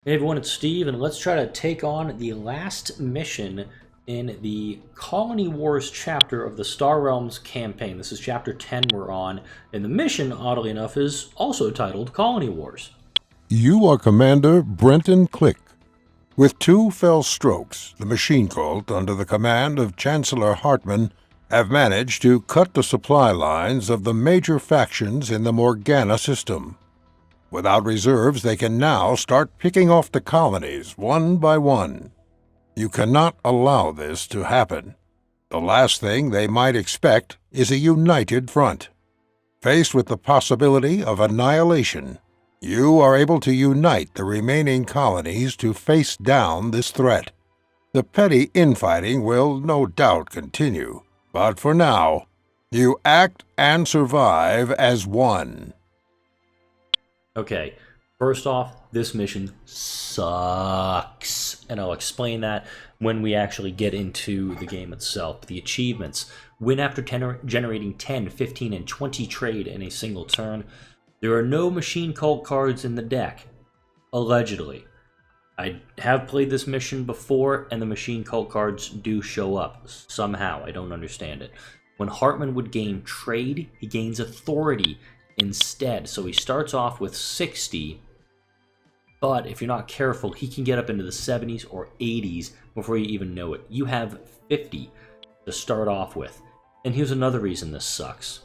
Hey everyone, it's Steve, and let's try to take on the last mission in the Colony Wars chapter of the Star Realms campaign. This is chapter 10 we're on, and the mission, oddly enough, is also titled Colony Wars. You are Commander Brenton Click. With 2 fell strokes, the Machine Cult, under the command of Chancellor Hartman, have managed to cut the supply lines of the major factions in the Morgana system. Without reserves, they can now start picking off the colonies one by one. You cannot allow this to happen. The last thing they might expect is a united front. Faced with the possibility of annihilation, you are able to unite the remaining colonies to face down this threat. The petty infighting will no doubt continue, but for now, you act and survive as one. Okay, first off, this mission sucks, and I'll explain that when we actually get into the game itself. The achievements: win after generating 10, 15, and 20 trade in a single turn. There are no Machine Cult cards in the deck, allegedly. I have played this mission before, and the Machine Cult cards do show up, somehow. I don't understand it. When Hartman would gain trade, he gains authority instead. So he starts off with 60, but if you're not careful, he can get up into the 70s or 80s before you even know it. You have 50 to start off with. And here's another reason this sucks.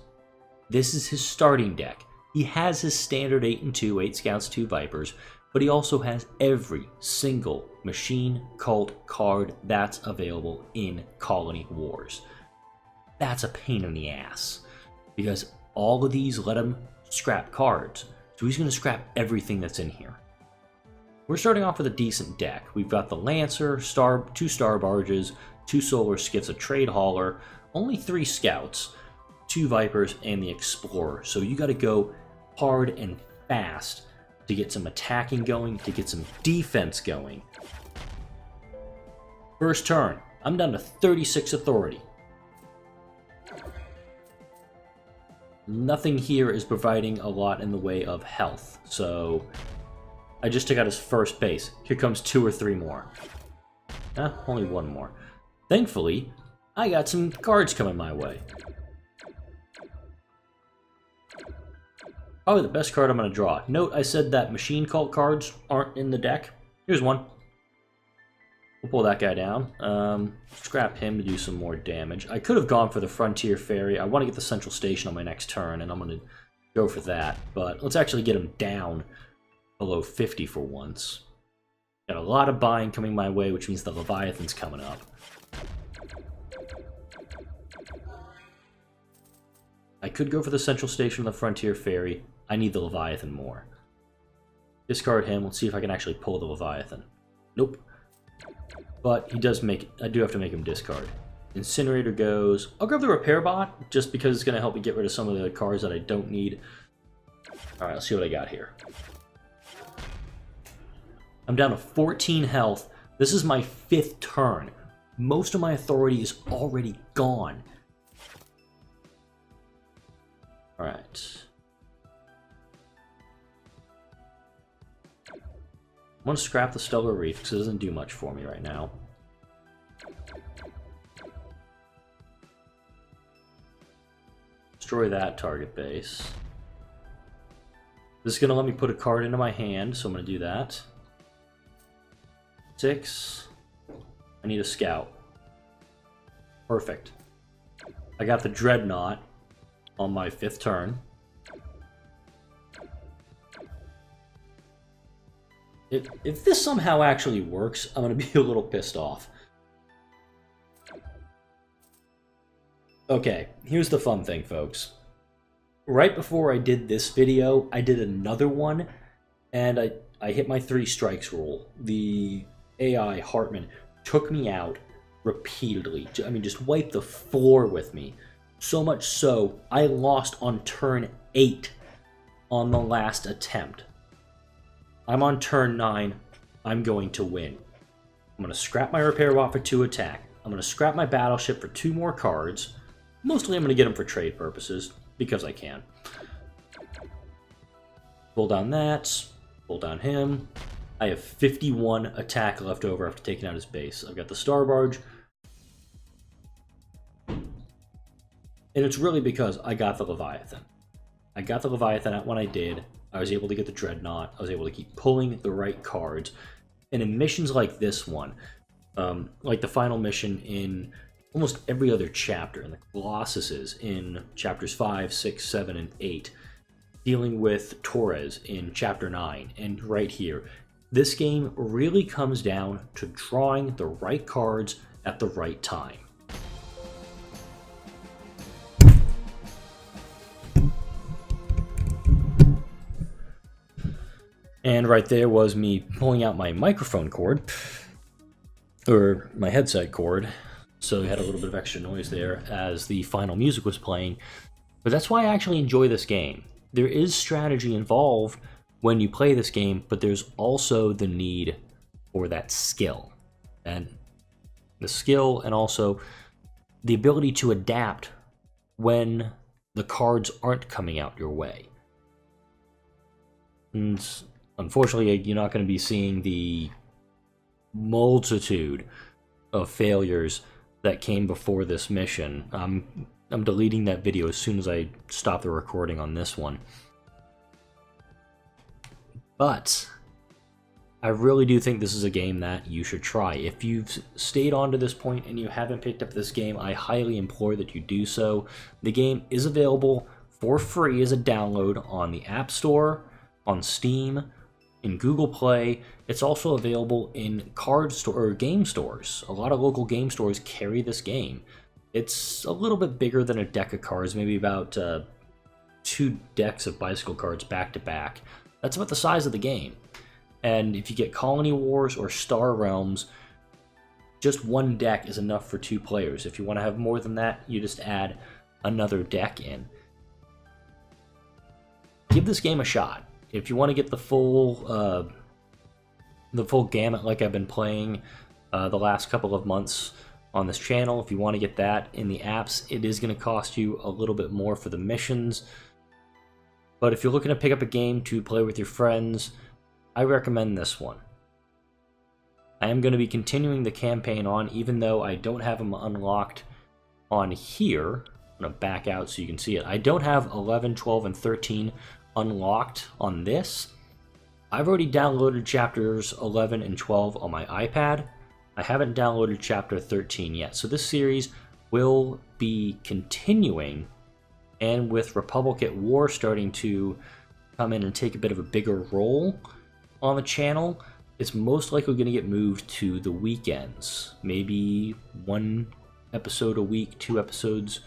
This is his starting deck. He has his standard 8 and 2, 8 Scouts, 2 Vipers, but he also has every single Machine Cult card that's available in Colony Wars. That's a pain in the ass, because all of these let him scrap cards, so he's going to scrap everything that's in here. We're starting off with a decent deck. We've got the Lancer, 2 Star Barges, 2 Solar Skiffs, a Trade Hauler, only 3 Scouts, 2 Vipers, and the Explorer. So you got to go hard and fast to get some attacking going, to get some defense going. First turn, I'm down to 36 authority. Nothing here is providing a lot in the way of health, so I just took out his first base. Here comes 2 or 3 more. Only 1 more. Thankfully, I got some cards coming my way. Probably the best card I'm going to draw. Note I said that Machine Cult cards aren't in the deck. Here's one. We'll pull that guy down. Scrap him to do some more damage. I could have gone for the Frontier Ferry. I want to get the Central Station on my next turn, and I'm going to go for that. But let's actually get him down below 50 for once. Got a lot of buying coming my way, which means the Leviathan's coming up. I could go for the Central Station or the Frontier Ferry. I need the Leviathan more. Discard him. Let's see if I can actually pull the Leviathan. Nope. But he does make... I do have to make him discard. Incinerator goes. I'll grab the Repair Bot, just because it's going to help me get rid of some of the cards that I don't need. Alright, let's see what I got here. I'm down to 14 health. This is my 5th turn. Most of my authority is already gone. Alright. I'm going to scrap the Stellar Reef because it doesn't do much for me right now. Destroy that target base. This is going to let me put a card into my hand, so I'm going to do that. 6. I need a Scout. Perfect. I got the Dreadnought on my 5th turn. If this somehow actually works, I'm going to be a little pissed off. Okay, here's the fun thing, folks. Right before I did this video, I did another one, and I hit my 3 strikes rule. The AI, Hartman, took me out repeatedly. I mean, just wiped the floor with me. So much so, I lost on turn 8 on the last attempt. I'm on turn 9. I'm going to win. I'm going to scrap my Repair Bot for 2 attack. I'm going to scrap my Battleship for 2 more cards. Mostly I'm going to get them for trade purposes, because I can. Pull down that. Pull down him. I have 51 attack left over after taking out his base. I've got the Star Barge. And it's really because I got the Leviathan. I got the Leviathan out when I did. I was able to get the Dreadnought. I was able to keep pulling the right cards. And in missions like this one, like the final mission in almost every other chapter, and the Colossuses in chapters 5, 6, 7, and 8, dealing with Torres in chapter 9, and right here, this game really comes down to drawing the right cards at the right time. And right there was me pulling out my microphone cord, or my headset cord, so we had a little bit of extra noise there as the final music was playing. But that's why I actually enjoy this game. There is strategy involved when you play this game, but there's also the need for that skill. And the skill and also the ability to adapt when the cards aren't coming out your way. And unfortunately, you're not going to be seeing the multitude of failures that came before this mission. I'm deleting that video as soon as I stop the recording on this one. But I really do think this is a game that you should try. If you've stayed on to this point and you haven't picked up this game, I highly implore that you do so. The game is available for free as a download on the App Store, on Steam, in Google Play. It's also available in card store or game stores. A lot of local game stores carry this game. It's a little bit bigger than a deck of cards, maybe about 2 decks of bicycle cards back to back. That's about the size of the game. And if you get Colony Wars or Star Realms, just 1 deck is enough for 2 players. If you want to have more than that, you just add another deck in. Give this game a shot. If you want to get the full gamut like I've been playing the last couple of months on this channel, if you want to get that in the apps, it is going to cost you a little bit more for the missions. But if you're looking to pick up a game to play with your friends, I recommend this one. I am going to be continuing the campaign on, even though I don't have them unlocked on here. I'm going to back out so you can see it. I don't have 11, 12, and 13 unlocked on this. I've already downloaded chapters 11 and 12 on my iPad. I haven't downloaded chapter 13 yet. So this series will be continuing, and with Republic at War starting to come in and take a bit of a bigger role on the channel, it's most likely going to get moved to the weekends. Maybe 1 episode a week, 2 episodes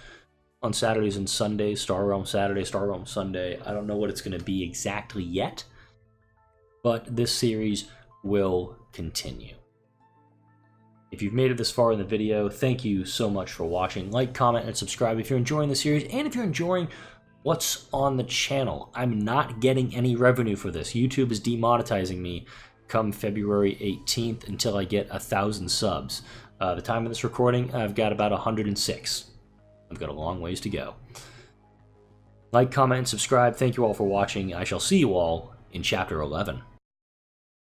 on Saturdays and Sundays, Star Realm Saturday, Star Realm Sunday. I don't know what it's going to be exactly yet, but this series will continue. If you've made it this far in the video, thank you so much for watching. Like, comment, and subscribe if you're enjoying the series, and if you're enjoying what's on the channel. I'm not getting any revenue for this. YouTube is demonetizing me come February 18th until I get 1,000 subs. The time of this recording, I've got about 106. I've got a long ways to go. Like, comment, and subscribe. Thank you all for watching. I shall see you all in Chapter 11.